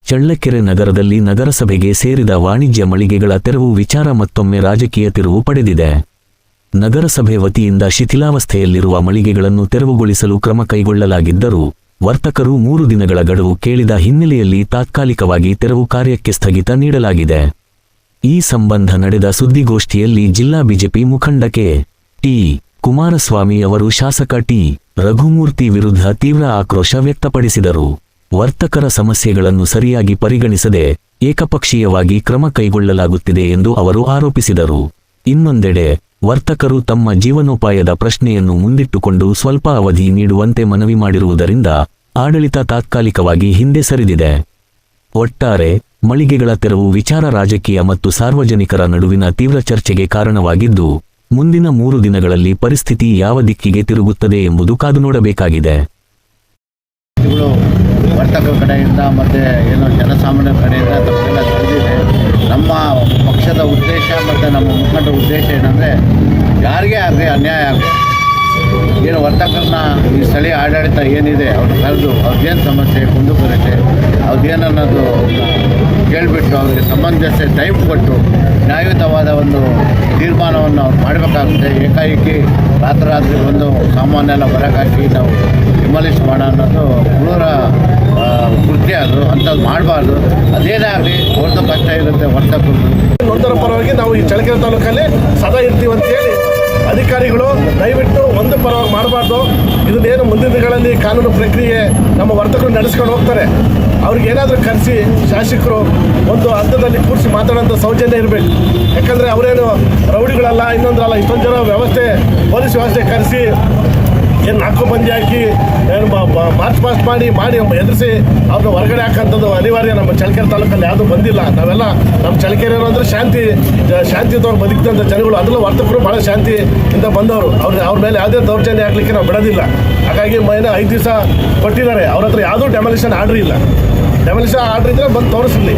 ಚಳ್ಳಕೆರೆ ನಗರದಲ್ಲಿ ನಗರಸಭೆಗೆ ಸೇರಿದ ವಾಣಿಜ್ಯ ಮಳಿಗೆಗಳ ತೆರವು ವಿಚಾರ ಮತ್ತೊಮ್ಮೆ ರಾಜಕೀಯ ತಿರುವು ಪಡೆದಿದೆ. ನಗರಸಭೆ ವತಿಯಿಂದ ಶಿಥಿಲಾವಸ್ಥೆಯಲ್ಲಿರುವ ಮಳಿಗೆಗಳನ್ನು ತೆರವುಗೊಳಿಸಲು ಕ್ರಮ ಕೈಗೊಳ್ಳಲಾಗಿದ್ದರೂ ವರ್ತಕರು 3 ದಿನಗಳ ಗಡುವು ಕೇಳಿದ ಹಿನ್ನೆಲೆಯಲ್ಲಿ ತಾತ್ಕಾಲಿಕವಾಗಿ ತೆರವು ಕಾರ್ಯಕ್ಕೆ ಸ್ಥಗಿತ ನೀಡಲಾಗಿದೆ. ಈ ಸಂಬಂಧ ನಡೆದ ಸುದ್ದಿಗೋಷ್ಠಿಯಲ್ಲಿ ಜಿಲ್ಲಾ ಬಿಜೆಪಿ ಮುಖಂಡ ಟಿ. ಕುಮಾರಸ್ವಾಮಿ ಅವರು ಶಾಸಕ ಟಿ. ರಘುಮೂರ್ತಿ ವಿರುದ್ಧ ತೀವ್ರ ಆಕ್ರೋಶ ವ್ಯಕ್ತಪಡಿಸಿದರು. ವರ್ತಕರ ಸಮಸ್ಯೆಗಳನ್ನು ಸರಿಯಾಗಿ ಪರಿಗಣಿಸದೆ ಏಕಪಕ್ಷೀಯವಾಗಿ ಕ್ರಮ ಕೈಗೊಳ್ಳಲಾಗುತ್ತಿದೆ ಎಂದು ಅವರು ಆರೋಪಿಸಿದರು. ಇನ್ನೊಂದೆಡೆ ವರ್ತಕರು ತಮ್ಮ ಜೀವನೋಪಾಯದ ಪ್ರಶ್ನೆಯನ್ನು ಮುಂದಿಟ್ಟುಕೊಂಡು ಸ್ವಲ್ಪ ಅವಧಿ ನೀಡುವಂತೆ ಮನವಿ ಮಾಡಿರುವುದರಿಂದ ಆಡಳಿತ ತಾತ್ಕಾಲಿಕವಾಗಿ ಹಿಂದೆ ಸರಿದಿದೆ. ಒಟ್ಟಾರೆ ಮಳಿಗೆಗಳ ತೆರವು ವಿಚಾರ ರಾಜಕೀಯ ಮತ್ತು ಸಾರ್ವಜನಿಕರ ನಡುವಿನ ತೀವ್ರ ಚರ್ಚೆಗೆ ಕಾರಣವಾಗಿದ್ದು, ಮುಂದಿನ 3 ದಿನಗಳಲ್ಲಿ ಪರಿಸ್ಥಿತಿ ಯಾವ ದಿಕ್ಕಿಗೆ ತಿರುಗುತ್ತದೆ ಎಂಬುದು ಕಾದು ನೋಡಬೇಕಾಗಿದೆ. ವರ್ತಕರ ಕಡೆಯಿಂದ ಮತ್ತು ಏನೋ ಜನಸಾಮಾನ್ಯರ ಕಡೆಯಿಂದ ತಪ್ಪೆಲ್ಲ ತಿಳಿದಿದೆ. ನಮ್ಮ ಪಕ್ಷದ ಉದ್ದೇಶ ಮತ್ತು ನಮ್ಮ ಮುಖಂಡರ ಉದ್ದೇಶ ಏನಂದರೆ, ಯಾರಿಗೇ ಆಗಲಿ ಅನ್ಯಾಯ ಆಗಲಿ, ಏನು ವರ್ತಕರನ್ನ ಈ ಸ್ಥಳೀಯ ಆಡಳಿತ ಏನಿದೆ ಅವ್ರು ಕರೆದು ಅವ್ರಿಗೇನು ಸಮಸ್ಯೆ ಕುಂದುಕೊರತೆ ಅವ್ರಿಗೇನನ್ನೋದು ಕೇಳಿಬಿಟ್ಟು ಅವರಿಗೆ ಸಮಂಜಸ ಟೈಮ್ ಕೊಟ್ಟು ನ್ಯಾಯಯುತವಾದ ಒಂದು ತೀರ್ಮಾನವನ್ನು ಅವ್ರು ಮಾಡಬೇಕಾಗುತ್ತೆ. ಏಕಾಏಕಿ ರಾತ್ರಿ ಒಂದು ಸಾಮಾನ್ಯೆಲ್ಲ ಹೊರಗಾಕಿ ನಾವು ಡಿಮಾಲಿಷ್ ಮಾಡೋ ಅನ್ನೋದು ಕ್ರೂರ ಕೃತ್ಯ. ಅದು ಅಂಥದ್ದು ಮಾಡಬಾರ್ದು. ಅದೇನೇ ಆಗಲಿ ಅವ್ರದ್ದು ಕಷ್ಟ ಇರುತ್ತೆ ವರ್ತಕರು. ನೊಂದರ ಪರವಾಗಿ ನಾವು ಈ ಚಳ್ಳಕೆರೆ ತಾಲೂಕಲ್ಲಿ ಸದಾ ಇರ್ತೀವಿ ಅಂತೇಳಿ ಅಧಿಕಾರಿಗಳು ದಯವಿಟ್ಟು ಒಂದು ಪರವಾಗಿ ಮಾಡಬಾರ್ದು. ಇದನ್ನೇನು ಮುಂದಿನ ದಿನಗಳಲ್ಲಿ ಕಾನೂನು ಪ್ರಕ್ರಿಯೆ ನಮ್ಮ ವರ್ತಕರು ನಡೆಸ್ಕೊಂಡು ಹೋಗ್ತಾರೆ. ಅವ್ರಿಗೆ ಏನಾದರೂ ಕರೆಸಿ ಶಾಸಕರು ಒಂದು ಹಂತದಲ್ಲಿ ಕೂರಿಸಿ ಮಾತಾಡೋಂಥ ಸೌಜನ್ಯ ಇರಬೇಕು. ಯಾಕಂದರೆ ಅವರೇನು ರೌಡಿಗಳಲ್ಲ, ಇನ್ನೊಂದರಲ್ಲ. ಇಷ್ಟೊಂದು ಜನ ವ್ಯವಸ್ಥೆ, ಪೊಲೀಸ್ ವ್ಯವಸ್ಥೆ ಕರೆಸಿ ಏನು 4 ಮಂದಿ ಹಾಕಿ ಏನು ಮಾರ್ಚ್ ಪಾಸ್ಟ್ ಮಾಡಿ ಎದುರಿಸಿ ಅವ್ರನ್ನ ಹೊರಗಡೆ ಹಾಕೋಂಥದ್ದು ಅನಿವಾರ್ಯ. ನಮ್ಮ ಚಳ್ಳಕೆರೆ ತಾಲೂಕಲ್ಲಿ ಯಾವುದೂ ಬಂದಿಲ್ಲ. ನಾವೆಲ್ಲ ನಮ್ಮ ಚಳ್ಳಕೆರೆ ಅಂದರೆ ಶಾಂತಿಯುತವಾಗಿ ಬದುಕಿದಂಥ ಜನಗಳು, ಅದರಲ್ಲೂ ವರ್ತಕರು ಭಾಳ ಶಾಂತಿಯಿಂದ ಬಂದವರು. ಅವ್ರ ಮೇಲೆ ಯಾವುದೇ ದೌರ್ಜನ್ಯ ಆಗಲಿಕ್ಕೆ ನಾವು ಬಿಡೋದಿಲ್ಲ. ಹಾಗಾಗಿ 5 ದಿವಸ ಕೊಟ್ಟಿದ್ದಾರೆ. ಅವ್ರ ಹತ್ರ ಯಾವುದೂ ಡೆಮಾಲಿಷನ್ ಆರ್ಡ್ರ್ ಇಲ್ಲ. ಡೆಮಾಲಿಷನ್ ಆರ್ಡ್ರ್ ಇದ್ದರೆ ಬಂದು ತೋರಿಸಲಿ.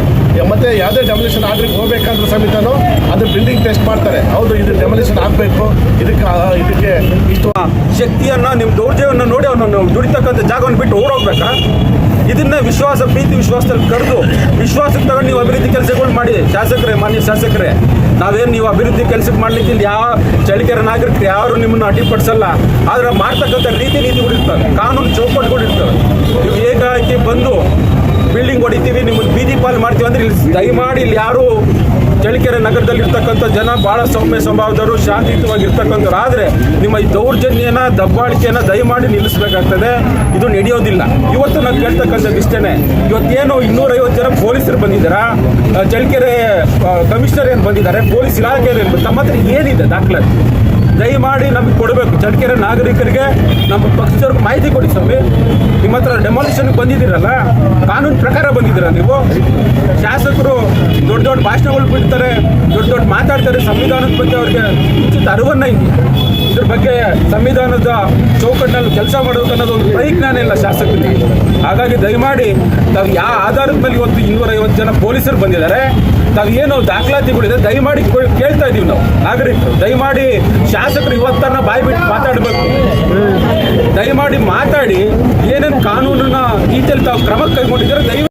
ಮತ್ತು ಯಾವುದೇ ಡೆಮಾಲಿಷನ್ ಆರ್ಡ್ರಿಗೆ ಹೋಗ್ಬೇಕಂದ್ರೆ ಸಮೇತನೂ ಅದು ಬಿಲ್ಡಿಂಗ್ ಟೆಸ್ಟ್ ಮಾಡ್ತಾರೆ. ಹೌದು, ಇದು ಡೆಮಾಲಿಷನ್ ಆಗಬೇಕು, ಇದಕ್ಕೆ ಇಷ್ಟು ಶಕ್ತಿಯನ್ನು, ನಿಮ್ಮ ದೌರ್ಜನ್ಯವನ್ನು ನೋಡಿ ಅವನನ್ನು ದುಡಿತಕ್ಕಂಥ ಜಾಗವನ್ನು ಬಿಟ್ಟು ಓಡೋಗ್ಬೇಕಾ? ಇದನ್ನ ಪ್ರೀತಿ ವಿಶ್ವಾಸದಲ್ಲಿ ಕರೆದು ವಿಶ್ವಾಸಕ್ಕೆ ತಗೊಂಡು ನೀವು ಅಭಿವೃದ್ಧಿ ಕೆಲಸಗಳು ಮಾಡಿ. ಮಾನ್ಯ ಶಾಸಕರೇ, ನಾವೇನು ನೀವು ಅಭಿವೃದ್ಧಿ ಕೆಲಸಕ್ಕೆ ಮಾಡಲಿಕ್ಕೆ ಇಲ್ಲಿ ಯಾವ ಚಳ್ಳಕೆರೆ ನಾಗರಿಕರು ಯಾರು ನಿಮ್ಮನ್ನು ಅಡ್ಡಿಪಡಿಸಲ್ಲ. ಆದರೆ ಮಾಡ್ತಕ್ಕಂಥ ರೀತಿ ನೀತಿಗಳಿರ್ತವೆ, ಕಾನೂನು ಚೌಕಟ್ಟುಗಳಿರ್ತವೆ. ನೀವು ಏಕಾಏಕಿ ಬಂದು ಬಿಲ್ಡಿಂಗ್ ಹೊಡಿತೀವಿ, ನಿಮ್ಮನ್ನು ಬೀದಿ ಪಾಲು ಮಾಡ್ತೀವಿ ಅಂದರೆ ಇಲ್ಲಿ ದಯಮಾಡಿ ಇಲ್ಲಿ ಯಾರು ಚಳ್ಳಕೆರೆ ನಗರದಲ್ಲಿರ್ತಕ್ಕಂಥ ಜನ ಭಾಳ ಸೌಮ್ಯ ಸ್ವಭಾವದವರು, ಶಾಂತಿಯುತವಾಗಿರ್ತಕ್ಕಂಥವ್ರು. ಆದರೆ ನಿಮ್ಮ ಈ ದೌರ್ಜನ್ಯನ, ದಬ್ಬಾಳಿಕೆಯನ್ನು ದಯಮಾಡಿ ನಿಲ್ಲಿಸಬೇಕಾಗ್ತದೆ. ಇದು ನಡೆಯೋದಿಲ್ಲ. ಇವತ್ತು ನಾವು ಕೇಳ್ತಕ್ಕಂಥದ್ದು ಇಷ್ಟೇ. ಇವತ್ತೇನು 250 ಜನ ಪೊಲೀಸರು ಬಂದಿದ್ದಾರಾ, ಚಳ್ಳಕೆರೆ ಕಮಿಷನರ್ ಏನು ಬಂದಿದ್ದಾರೆ, ಪೊಲೀಸ್ ಇಲಾಖೆಯಲ್ಲಿ ತಮ್ಮ ಹತ್ರ ಏನಿದೆ ದಾಖಲಾತಿ ದಯಮಾಡಿ ನಮಗೆ ಕೊಡಬೇಕು. ಚಳ್ಳಕೆರೆ ನಾಗರಿಕರಿಗೆ, ನಮ್ಮ ಪಕ್ಷದವ್ರಿಗೆ ಮಾಹಿತಿ ಕೊಡಿ ಸ್ವಾಮಿ. ನಿಮ್ಮ ಹತ್ರ ಡೆಮಾಲಿಷನ್ಗೆ ಬಂದಿದ್ದೀರಲ್ಲ, ಕಾನೂನು ಪ್ರಕಾರ ಬಂದಿದ್ದೀರ ನೀವು. ಶಾಸಕರು ದೊಡ್ಡ ಭಾಷಣಗಳು ಬಿಡ್ತಾರೆ, ದೊಡ್ಡ ಮಾತಾಡ್ತಾರೆ. ಸಂವಿಧಾನದ ಬಗ್ಗೆ ಅವ್ರಿಗೆ ಉಚಿತ ಅರಿವನ್ನ ಇದೆ. ಇದ್ರ ಬಗ್ಗೆ ಸಂವಿಧಾನದ ಚೌಕಟ್ಟಿನಲ್ಲಿ ಕೆಲಸ ಮಾಡಬೇಕು ಅನ್ನೋದು ಒಂದು ಪರಿಜ್ಞಾನ ಇಲ್ಲ ಶಾಸಕರಿಗೆ. ಹಾಗಾಗಿ ದಯಮಾಡಿ ತಾವು ಯಾವ ಆಧಾರದ ಮೇಲೆ ಇವತ್ತು 250 ಜನ ಪೊಲೀಸರು ಬಂದಿದ್ದಾರೆ, ತಾವು ಏನು ದಾಖಲಾತಿಗಳಿದೆ ದಯಮಾಡಿ ಕೇಳ್ತಾ ಇದ್ದೀವಿ ನಾವು ನಾಗರಿಕರು. ದಯಮಾಡಿ ಶಾಸಕರು ಇವತ್ತನ್ನ ಬಾಯಿ ಬಿಟ್ಟು ಮಾತಾಡಬೇಕು. ದಯಮಾಡಿ ಮಾತಾಡಿ ಏನೇನು ಕಾನೂನಿನ ರೀತಿಯಲ್ಲಿ ತಾವು ಕ್ರಮ ಕೈಗೊಂಡಿದ್ದಾರೆ ದಯವಿಟ್ಟು